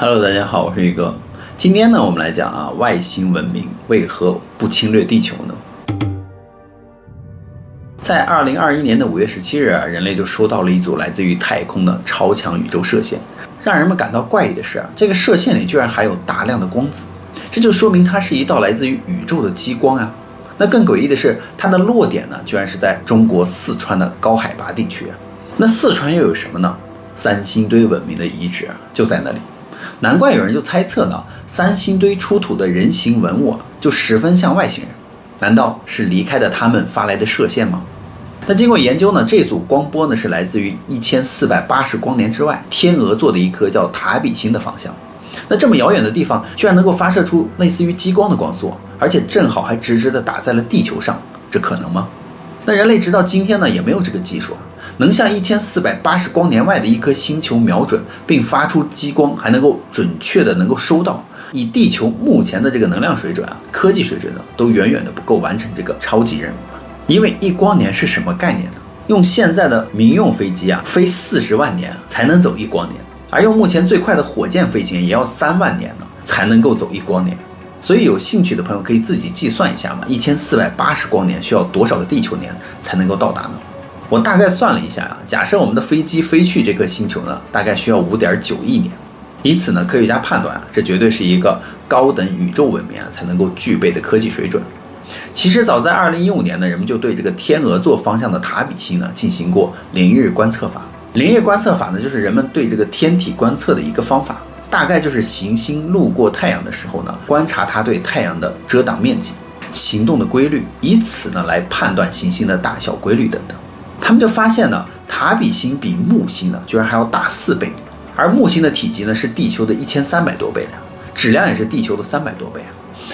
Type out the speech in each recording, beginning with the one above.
Hello，大家好，我是宇哥。今天呢，我们来讲外星文明为何不侵略地球呢？在2021年的5月17日人类就收到了一组来自于太空的超强宇宙射线。让人们感到怪异的是这个射线里居然含有大量的光子，这就说明它是一道来自于宇宙的激光啊。那更诡异的是，它的落点呢，居然是在中国四川的高海拔地区。那四川又有什么呢？三星堆文明的遗址就在那里。难怪有人就猜测呢，三星堆出土的人形文物就十分像外星人，难道是离开的他们发来的射线吗？那经过研究呢，这组光波呢是来自于1480光年之外天鹅座的一颗叫塔比星的方向。那这么遥远的地方居然能够发射出类似于激光的光束，而且正好还直直的打在了地球上，这可能吗？那人类直到今天呢也没有这个技术能向1480光年外的一颗星球瞄准并发出激光，还能够准确的能够收到。以地球目前的这个能量水准科技水准呢，都远远的不够完成这个超级任务。因为1光年是什么概念呢？用现在的民用飞机飞40万年才能走1光年，而用目前最快的火箭飞行也要3万年呢才能够走1光年。所以有兴趣的朋友可以自己计算一下嘛，1480光年需要多少个地球年才能够到达呢？我大概算了一下假设我们的飞机飞去这颗星球呢，大概需要5.9亿年。以此呢，科学家判断这绝对是一个高等宇宙文明才能够具备的科技水准。其实早在2015年呢，人们就对这个天鹅座方向的塔比星呢进行过凌日观测法。凌日观测法呢，就是人们对这个天体观测的一个方法，大概就是行星路过太阳的时候呢，观察它对太阳的遮挡面积、行动的规律，以此呢来判断行星的大小规律等等。他们就发现呢，塔比星比木星呢居然还要大4倍，而木星的体积呢是地球的1300多倍质量也是地球的300多倍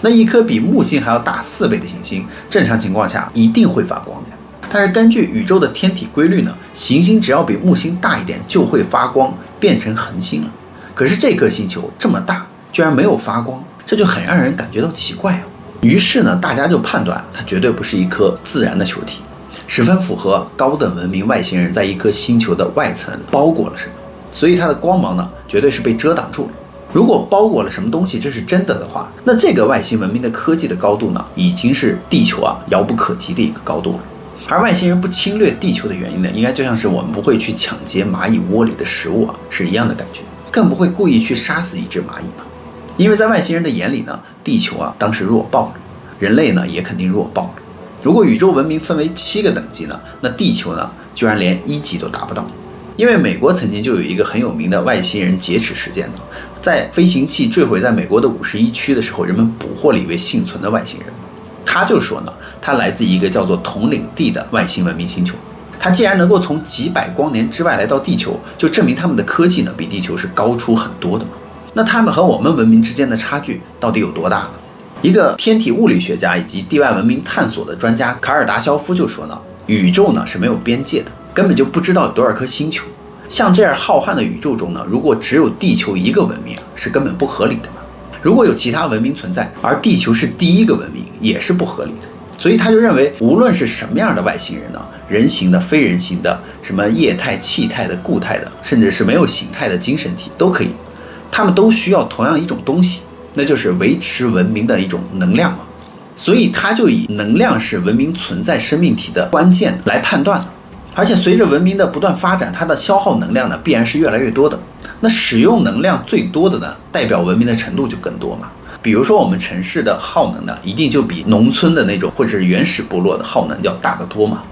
那一颗比木星还要大4倍的行星，正常情况下一定会发光的。但是根据宇宙的天体规律呢，行星只要比木星大一点就会发光，变成恒星了。可是这颗星球这么大，居然没有发光，这就很让人感觉到奇怪于是呢，大家就判断它绝对不是一颗自然的球体，十分符合高等文明外星人在一颗星球的外层包裹了什么，所以它的光芒呢，绝对是被遮挡住了。如果包裹了什么东西，这是真的的话，那这个外星文明的科技的高度呢，已经是地球遥不可及的一个高度了。而外星人不侵略地球的原因呢，应该就像是我们不会去抢劫蚂蚁窝里的食物是一样的感觉，更不会故意去杀死一只蚂蚁嘛。因为在外星人的眼里呢，地球当时弱爆了，人类呢也肯定弱爆了。如果宇宙文明分为7个等级呢，那地球呢居然连1级都达不到。因为美国曾经就有一个很有名的外星人劫持事件呢，在飞行器坠毁在美国的51区的时候，人们捕获了一位幸存的外星人。他就说呢，他来自一个叫做统领地的外星文明星球。他既然能够从几百光年之外来到地球，就证明他们的科技呢比地球是高出很多的嘛。那他们和我们文明之间的差距到底有多大呢？一个天体物理学家以及地外文明探索的专家卡尔达肖夫就说呢，宇宙呢是没有边界的，根本就不知道有多少颗星球。像这样浩瀚的宇宙中呢，如果只有地球一个文明是根本不合理的嘛。如果有其他文明存在，而地球是第一个文明，也是不合理的。所以他就认为，无论是什么样的外星人呢，人形的、非人形的，什么液态、气态的、固态的，甚至是没有形态的精神体都可以，他们都需要同样一种东西，那就是维持文明的一种能量嘛。所以他就以能量是文明存在生命体的关键来判断了。而且随着文明的不断发展，它的消耗能量呢必然是越来越多的。那使用能量最多的呢，代表文明的程度就更多嘛。比如说我们城市的耗能呢，一定就比农村的那种或者是原始部落的耗能要大得多嘛。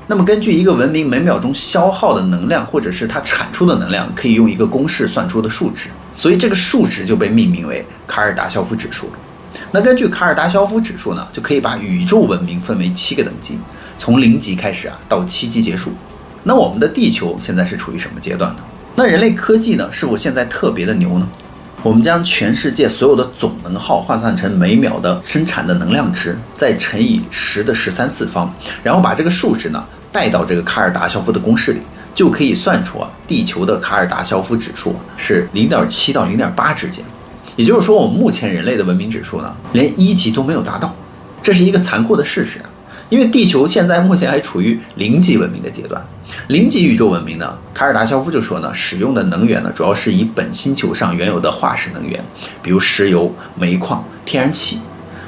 那么根据一个文明每秒钟消耗的能量，或者是它产出的能量，可以用一个公式算出的数值，所以这个数值就被命名为卡尔达肖夫指数了。那根据卡尔达肖夫指数呢，就可以把宇宙文明分为7个等级，从0级开始到7级结束。那我们的地球现在是处于什么阶段呢？那人类科技呢，是否现在特别的牛呢？我们将全世界所有的总能耗换算成每秒的生产的能量值，再乘以10的13次方，然后把这个数值呢带到这个卡尔达肖夫的公式里，就可以算出地球的卡尔达肖夫指数是0.7到0.8之间。也就是说，我们目前人类的文明指数呢，连1级都没有达到，这是一个残酷的事实因为地球现在目前还处于零级文明的阶段。零级宇宙文明呢，卡尔达肖夫就说呢，使用的能源呢，主要是以本星球上原有的化石能源，比如石油、煤矿、天然气。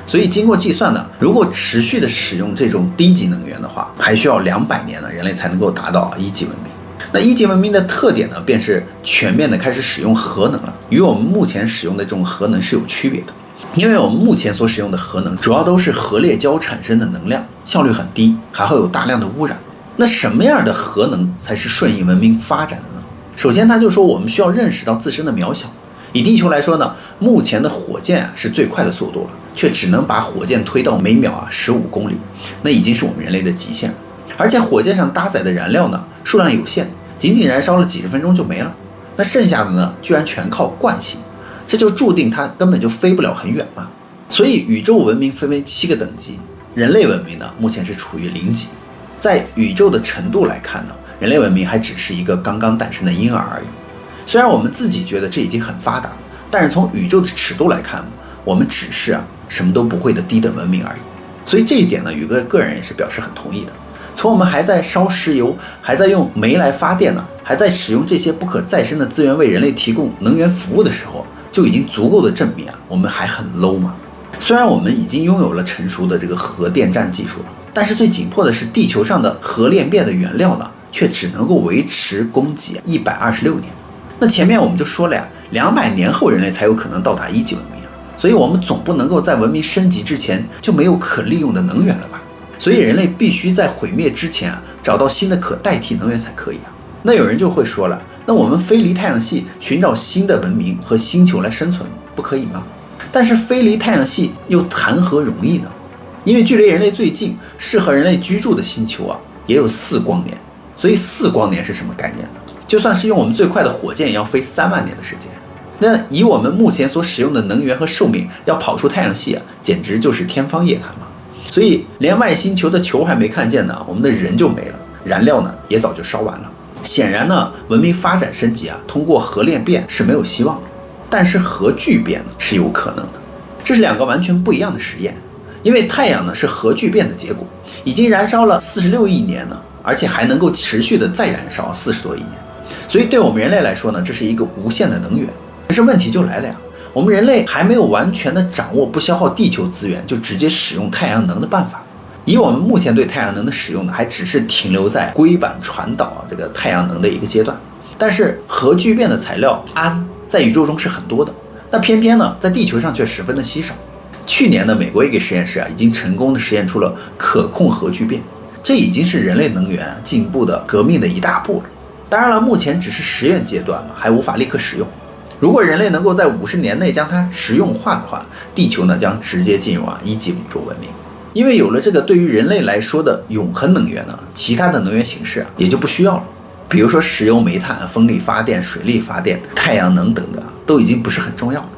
所以经过计算呢，如果持续的使用这种低级能源的话，还需要200年呢，人类才能够达到1级文明。那1级文明的特点呢，便是全面的开始使用核能了，与我们目前使用的这种核能是有区别的。因为我们目前所使用的核能主要都是核裂胶产生的能量，效率很低，还会有大量的污染。那什么样的核能才是顺应文明发展的呢？首先他就说我们需要认识到自身的渺小。以地球来说呢，目前的火箭是最快的速度了，却只能把火箭推到每秒15公里，那已经是我们人类的极限了。而且火箭上搭载的燃料呢，数量有限，仅仅燃烧了几十分钟就没了。那剩下的呢，居然全靠惯性，这就注定它根本就飞不了很远嘛。所以宇宙文明分为7个等级，人类文明呢，目前是处于0级。在宇宙的程度来看呢，人类文明还只是一个刚刚诞生的婴儿而已。虽然我们自己觉得这已经很发达了，但是从宇宙的尺度来看，我们只是什么都不会的低等文明而已。所以这一点呢，宇哥个人也是表示很同意的。从我们还在烧石油，还在用煤来发电呢，还在使用这些不可再生的资源为人类提供能源服务的时候，就已经足够的证明我们还很 low 嘛。虽然我们已经拥有了成熟的这个核电站技术了，但是最紧迫的是地球上的核裂变的原料呢，却只能够维持供给126年。那前面我们就说了200年后人类才有可能到达1级文明所以我们总不能够在文明升级之前就没有可利用的能源了吧？所以人类必须在毁灭之前找到新的可代替能源才可以那有人就会说了，那我们飞离太阳系寻找新的文明和星球来生存，不可以吗？但是飞离太阳系又谈何容易呢？因为距离人类最近、适合人类居住的星球也有4光年。所以4光年是什么概念呢？就算是用我们最快的火箭，也要飞3万年的时间。那以我们目前所使用的能源和寿命，要跑出太阳系简直就是天方夜谭嘛。所以连外星球的球还没看见呢，我们的人就没了，燃料呢也早就烧完了。显然呢，文明发展升级通过核裂变是没有希望的，但是核聚变呢是有可能的。这是2个完全不一样的实验。因为太阳呢是核聚变的结果，已经燃烧了46亿年呢，而且还能够持续的再燃烧40多亿年。所以对我们人类来说呢，这是一个无限的能源。但是问题就来了我们人类还没有完全的掌握不消耗地球资源就直接使用太阳能的办法。以我们目前对太阳能的使用呢，还只是停留在硅板传导这个太阳能的一个阶段。但是核聚变的材料氨在宇宙中是很多的，那偏偏呢在地球上却十分的稀少。去年的美国一个实验室已经成功的实验出了可控核聚变，这已经是人类能源进步的革命的一大步了。当然了，目前只是实验阶段还无法立刻使用。如果人类能够在50年内将它实用化的话，地球呢将直接进入1级宇宙文明。因为有了这个对于人类来说的永恒能源呢，其他的能源形式也就不需要了。比如说石油、煤炭、风力发电、水力发电、太阳能等的都已经不是很重要了。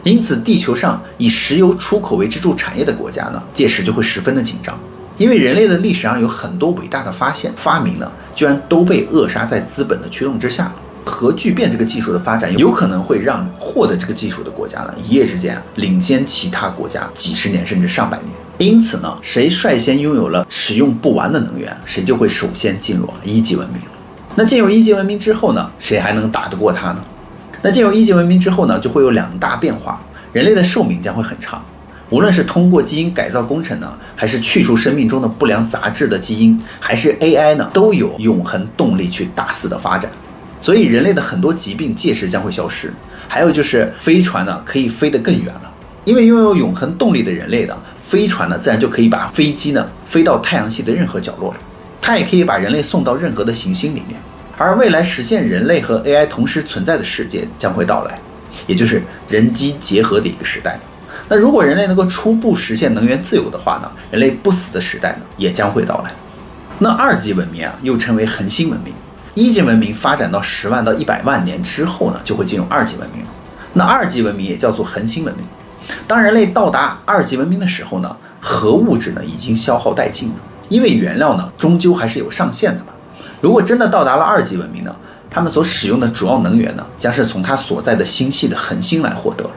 因此地球上以石油出口为支柱产业的国家呢，届时就会十分的紧张。因为人类的历史上有很多伟大的发现、发明呢，居然都被扼杀在资本的驱动之下。核聚变这个技术的发展，有可能会让获得这个技术的国家呢，一夜之间领先其他国家几十年甚至上百年。因此呢，谁率先拥有了使用不完的能源，谁就会首先进入1级文明。那进入1级文明之后呢，谁还能打得过它呢？那进入1级文明之后呢，就会有2大变化，人类的寿命将会很长。无论是通过基因改造工程呢，还是去除生命中的不良杂质的基因，还是 AI 呢，都有永恒动力去大肆的发展。所以人类的很多疾病届时将会消失。还有就是飞船呢，可以飞得更远了。因为拥有永恒动力的人类的飞船呢，自然就可以把飞机呢飞到太阳系的任何角落了。它也可以把人类送到任何的行星里面。而未来实现人类和 AI 同时存在的世界将会到来，也就是人机结合的一个时代。那如果人类能够初步实现能源自由的话呢，人类不死的时代呢也将会到来。那2级文明又称为恒星文明。1级文明发展到10万到100万年之后呢，就会进入2级文明了。那2级文明也叫做恒星文明。当人类到达2级文明的时候呢，核物质呢已经消耗殆尽了，因为原料呢终究还是有上限的嘛。如果真的到达了2级文明呢，他们所使用的主要能源呢，将是从它所在的星系的恒星来获得。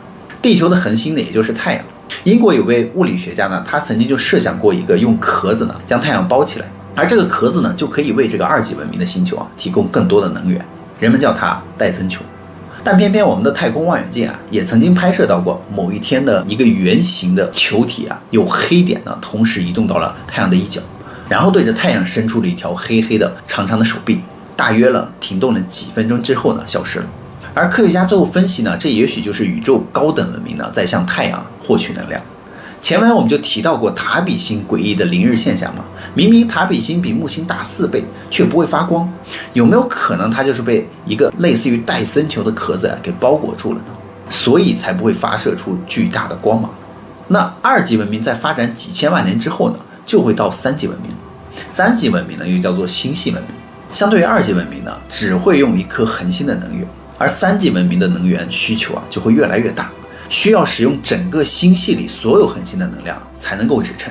地球的恒星呢，也就是太阳，英国有位物理学家呢，他曾经就设想过一个用壳子呢将太阳包起来，而这个壳子呢就可以为这个2级文明的星球提供更多的能源，人们叫它戴森球。但偏偏我们的太空望远镜也曾经拍摄到过某一天的一个圆形的球体有黑点呢同时移动到了太阳的一角，然后对着太阳伸出了一条黑黑的长长的手臂，大约停动了几分钟之后呢消失了。而科学家最后分析呢，这也许就是宇宙高等文明呢在向太阳获取能量。前文我们就提到过塔比星诡异的凌日现象嘛，明明塔比星比木星大4倍，却不会发光，有没有可能它就是被一个类似于戴森球的壳子给包裹住了呢？所以才不会发射出巨大的光芒呢？那2级文明在发展几千万年之后呢，就会到3级文明。3级文明呢又叫做星系文明，相对于2级文明呢，只会用一颗恒星的能源，而3级文明的能源需求就会越来越大。需要使用整个星系里所有恒星的能量才能够支撑。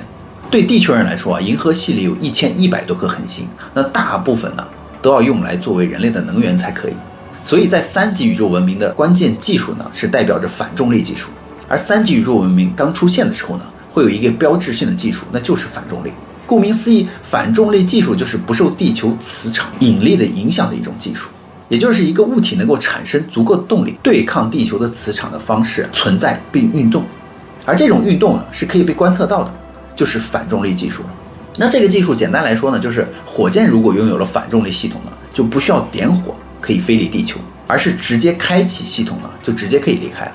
对地球人来说银河系里有1100多颗恒星，那大部分呢都要用来作为人类的能源才可以。所以在3级宇宙文明的关键技术呢，是代表着反重力技术。而3级宇宙文明刚出现的时候呢，会有一个标志性的技术，那就是反重力。顾名思义，反重力技术就是不受地球磁场引力的影响的一种技术。也就是一个物体能够产生足够动力对抗地球的磁场的方式存在并运动，而这种运动呢是可以被观测到的，就是反重力技术。那这个技术简单来说呢，就是火箭如果拥有了反重力系统呢，就不需要点火可以飞离地球，而是直接开启系统呢，就直接可以离开了。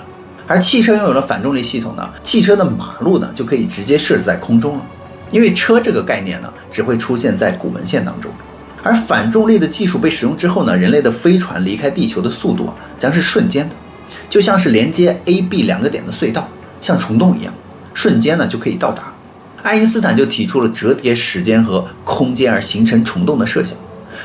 而汽车拥有了反重力系统呢，汽车的马路呢就可以直接设置在空中了，因为车这个概念呢只会出现在古文献当中。而反重力的技术被使用之后呢，人类的飞船离开地球的速度将是瞬间的，就像是连接 A、B 2个点的隧道，像虫洞一样，瞬间呢就可以到达。爱因斯坦就提出了折叠时间和空间而形成虫洞的设想，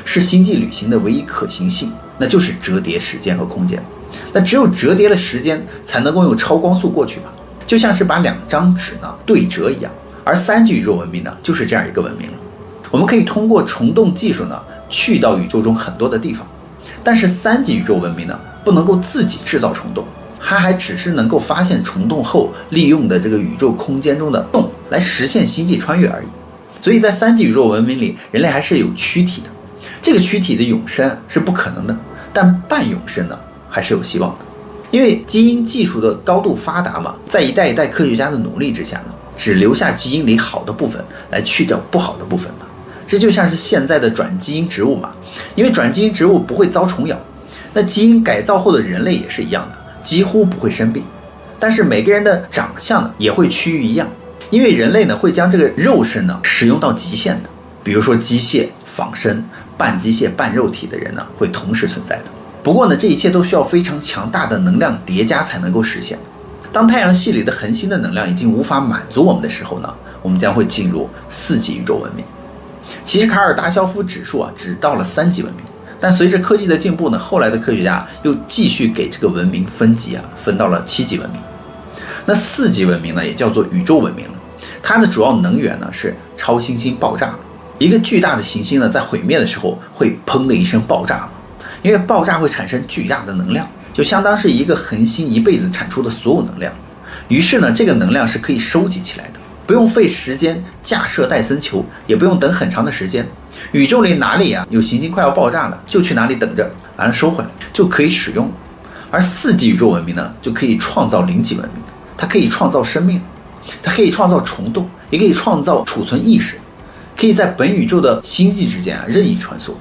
是星际旅行的唯一可行性，那就是折叠时间和空间。那只有折叠了时间，才能够用超光速过去嘛，就像是把2张纸呢对折一样。而3级宇宙文明呢，就是这样一个文明了。我们可以通过虫洞技术呢，去到宇宙中很多的地方，但是3级宇宙文明呢，不能够自己制造虫洞，它还只是能够发现虫洞后利用的这个宇宙空间中的洞来实现星际穿越而已。所以在3级宇宙文明里，人类还是有躯体的，这个躯体的永生是不可能的，但半永生呢，还是有希望的。因为基因技术的高度发达嘛，在一代一代科学家的努力之下呢，只留下基因里好的部分，来去掉不好的部分嘛。这就像是现在的转基因植物嘛，因为转基因植物不会遭虫咬，那基因改造后的人类也是一样的，几乎不会生病。但是每个人的长相呢也会趋于一样，因为人类呢会将这个肉身呢使用到极限的，比如说机械、仿生、半机械半肉体的人呢会同时存在的。不过呢，这一切都需要非常强大的能量叠加才能够实现。当太阳系里的恒星的能量已经无法满足我们的时候呢，我们将会进入4级宇宙文明。其实卡尔达肖夫指数只到了3级文明，但随着科技的进步呢，后来的科学家又继续给这个文明分级分到了7级文明。那4级文明呢，也叫做宇宙文明了。它的主要能源呢是超新星爆炸。一个巨大的行星呢，在毁灭的时候会砰的一声爆炸，因为爆炸会产生巨大的能量，就相当是一个恒星一辈子产出的所有能量。于是呢，这个能量是可以收集起来的。不用费时间架设戴森球，也不用等很长的时间。宇宙里哪里有行星快要爆炸了，就去哪里等着，完了收回来就可以使用了。而4级宇宙文明呢，就可以创造0级文明，它可以创造生命，它可以创造虫洞，也可以创造储存意识，可以在本宇宙的星际之间任意穿梭，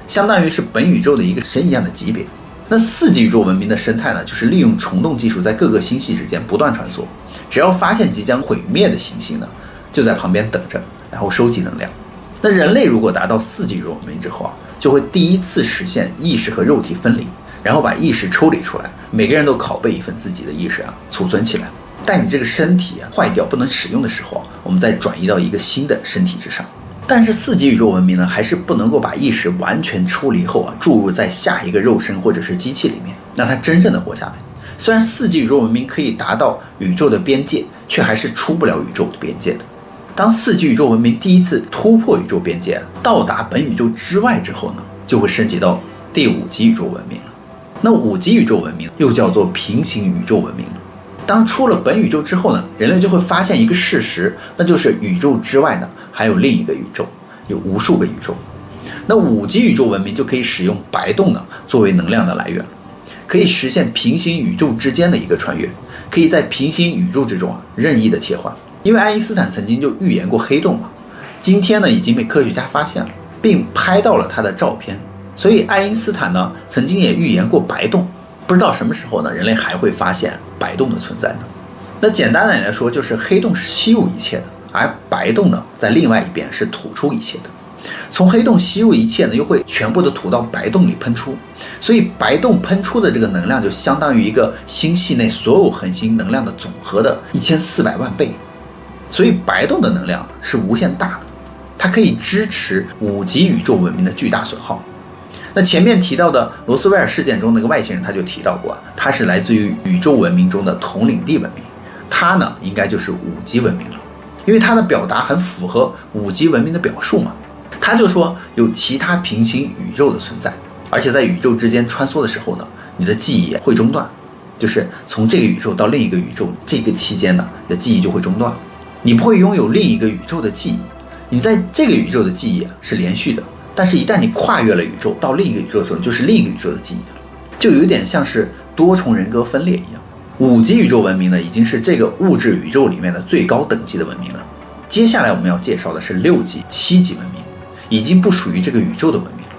相当于是本宇宙的一个神一样的级别。那4级宇宙文明的生态呢，就是利用虫洞技术在各个星系之间不断穿梭，只要发现即将毁灭的行星呢，就在旁边等着，然后收集能量。那人类如果达到4级宇宙文明之后就会第一次实现意识和肉体分离，然后把意识抽离出来，每个人都拷贝一份自己的意识储存起来。但你这个身体坏掉不能使用的时候我们再转移到一个新的身体之上。但是4级宇宙文明呢，还是不能够把意识完全抽离后注入在下一个肉身或者是机器里面，让它真正的活下来。虽然4级宇宙文明可以达到宇宙的边界，却还是出不了宇宙的边界的。当4级宇宙文明第一次突破宇宙边界，到达本宇宙之外之后呢，就会升级到第5级宇宙文明了。那5级宇宙文明又叫做平行宇宙文明了。当出了本宇宙之后呢，人类就会发现一个事实，那就是宇宙之外呢还有另一个宇宙，有无数个宇宙。那5级宇宙文明就可以使用白洞呢作为能量的来源，可以实现平行宇宙之间的一个穿越，可以在平行宇宙之中任意的切换。因为爱因斯坦曾经就预言过黑洞嘛，今天呢已经被科学家发现了，并拍到了它的照片。所以爱因斯坦呢曾经也预言过白洞，不知道什么时候呢人类还会发现白洞的存在呢？那简单的来说，就是黑洞是吸入一切的，而白洞呢在另外一边是吐出一切的。从黑洞吸入一切呢，又会全部的吐到白洞里喷出，所以白洞喷出的这个能量就相当于一个星系内所有恒星能量的总和的1400万倍。所以白洞的能量是无限大的，它可以支持5级宇宙文明的巨大损耗。那前面提到的罗斯威尔事件中那个外星人他就提到过，他是来自于宇宙文明中的同领地文明，他呢应该就是5级文明了，因为他的表达很符合5级文明的表述嘛。他就说有其他平行宇宙的存在，而且在宇宙之间穿梭的时候呢，你的记忆会中断，就是从这个宇宙到另一个宇宙这个期间呢，你的记忆就会中断，你不会拥有另一个宇宙的记忆，你在这个宇宙的记忆是连续的，但是一旦你跨越了宇宙到另一个宇宙的时候，就是另一个宇宙的记忆了，就有点像是多重人格分裂一样。5级宇宙文明呢，已经是这个物质宇宙里面的最高等级的文明了。接下来我们要介绍的是6级、7级文明，已经不属于这个宇宙的文明了。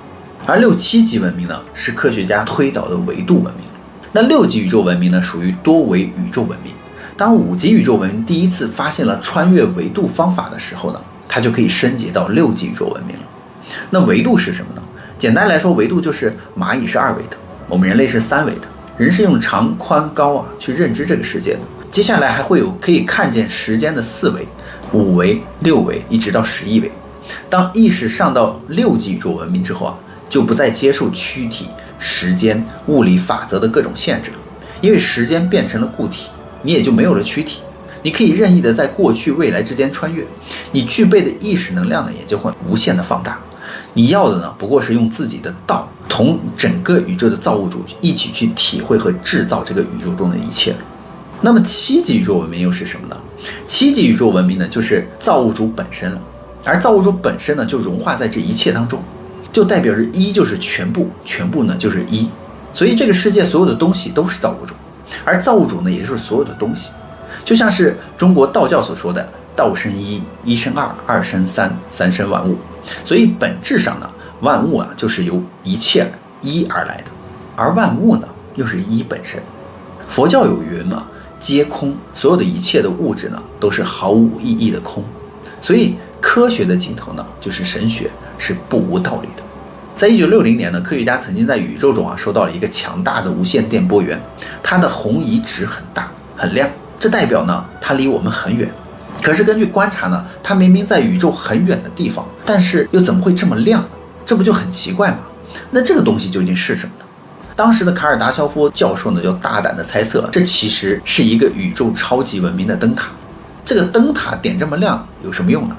而6、7级文明呢，是科学家推导的维度文明。那6级宇宙文明呢，属于多维宇宙文明。当5级宇宙文明第一次发现了穿越维度方法的时候呢，它就可以升级到6级宇宙文明了。那维度是什么呢？简单来说，维度就是蚂蚁是2维的，我们人类是3维的，人是用长、宽、高去认知这个世界的。接下来还会有可以看见时间的4维、5维、6维，一直到11维。当意识上到6级宇宙文明之后就不再接受躯体、时间、物理法则的各种限制了，因为时间变成了固体，你也就没有了躯体，你可以任意的在过去、未来之间穿越，你具备的意识能量呢也就会无限的放大。你要的呢，不过是用自己的道同整个宇宙的造物主一起去体会和制造这个宇宙中的一切了。那么7级宇宙文明又是什么呢？7级宇宙文明呢，就是造物主本身了。而造物主本身呢，就融化在这一切当中，就代表着1就是全部，全部呢就是1。所以这个世界所有的东西都是造物主，而造物主呢，也就是所有的东西。就像是中国道教所说的“道生一，一生二，二生三，三生万物”。所以本质上呢，万物就是由一切1而来的，而万物呢，又是1本身。佛教有云嘛，皆空，所有的一切的物质呢，都是毫无意义的空。所以科学的尽头呢，就是神学，是不无道理的。在1960年呢，科学家曾经在宇宙中收到了一个强大的无线电波源，它的红移值很大很亮，这代表呢它离我们很远。可是根据观察呢，它明明在宇宙很远的地方，但是又怎么会这么亮呢？这不就很奇怪吗？那这个东西究竟是什么呢？当时的卡尔达肖夫教授呢，就大胆的猜测，这其实是一个宇宙超级文明的灯塔。这个灯塔点这么亮有什么用呢？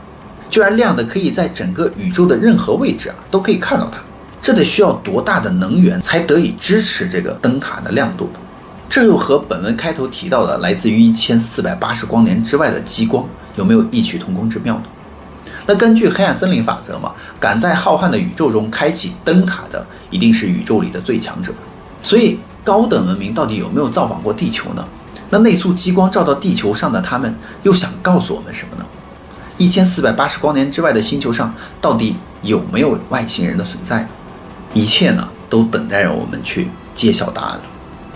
居然亮的可以在整个宇宙的任何位置都可以看到它，这得需要多大的能源才得以支持这个灯塔的亮度呢？这又和本文开头提到的来自于1480光年之外的激光有没有异曲同工之妙呢？那根据黑暗森林法则嘛，赶在浩瀚的宇宙中开启灯塔的一定是宇宙里的最强者。所以高等文明到底有没有造访过地球呢？那那束激光照到地球上的他们又想告诉我们什么呢？1480光年之外的星球上到底有没有外星人的存在呢？一切呢都等待着我们去揭晓答案了。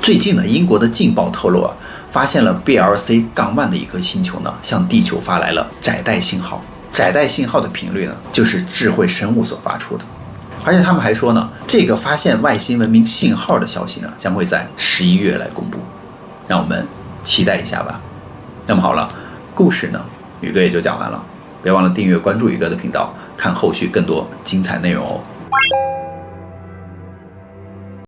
最近呢，英国的《镜报》透露发现了 BLC-1的一颗星球呢向地球发来了窄带信号，窄带信号的频率呢就是智慧生物所发出的。而且他们还说呢，这个发现外星文明信号的消息呢将会在11月来公布，让我们期待一下吧。那么好了，故事呢宇哥也就讲完了，别忘了订阅关注宇哥的频道，看后续更多精彩内容哦。